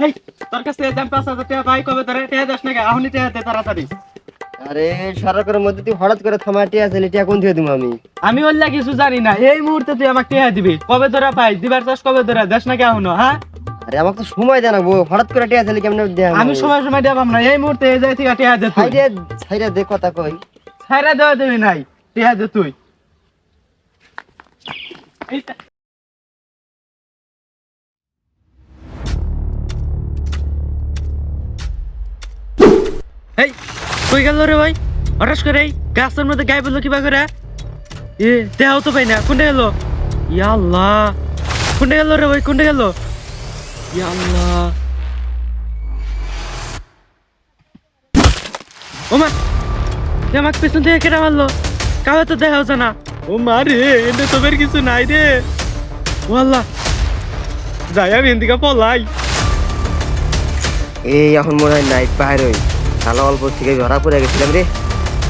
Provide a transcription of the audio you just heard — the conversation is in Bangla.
এই তোর কাছে দাম 5,000 টাকা ভাই কবে ধরে টাকা দাস না আহুনি টাকা দে তাড়াতাড়ি। আরে সরকারের মধ্যে তুই হঠাৎ করে থামা টিয়া ছেলে টিয়া কোন দিয়ে দিবো আমি? আমি ওল্লা কিছু জানি না, এই মুহূর্তে তুই আমাকে টাকা দিবি। কবে ধরে ভাই দিবার চাস কবে ধরে দাস না আহুনো? হ্যাঁ আরে আমাকে তো সময় জানাবো, হঠাৎ করে টিয়া ছেলে কেমন দেয়া আমি সময় সময় দেবাম না, এই মুহূর্তে এই যাই থেকে টাকা দে তুই। ছাইরে ছাইরে দে কথা কই। ছাইরা দেওয়া দেবি নাই, টাকা দে তুই। এই কই গেল রে ভাই? হঠাৎ করে এই গাছের মধ্যে গায়ে বললো কিবা করে? এ দেখাও তো পাই না, কোনটা গেল? ইয়া আল্লাহ, কোনটা গেল রে ভাই? কোনটা গেল? ইয়া আল্লাহ, ওমা আমাকে পেছন থেকে কেটে মারলো, কাউকে তো দেখাও জানা। ও মা রে, এনে তো বের কিছু নাই রে। ও আল্লাহ, যাই আমি এদিকে পলাই। এই এখন মনে হয় নাইট বাইর হই, তাহলে অল্প থেকে ধরা পড়ে গেছিলাম রে।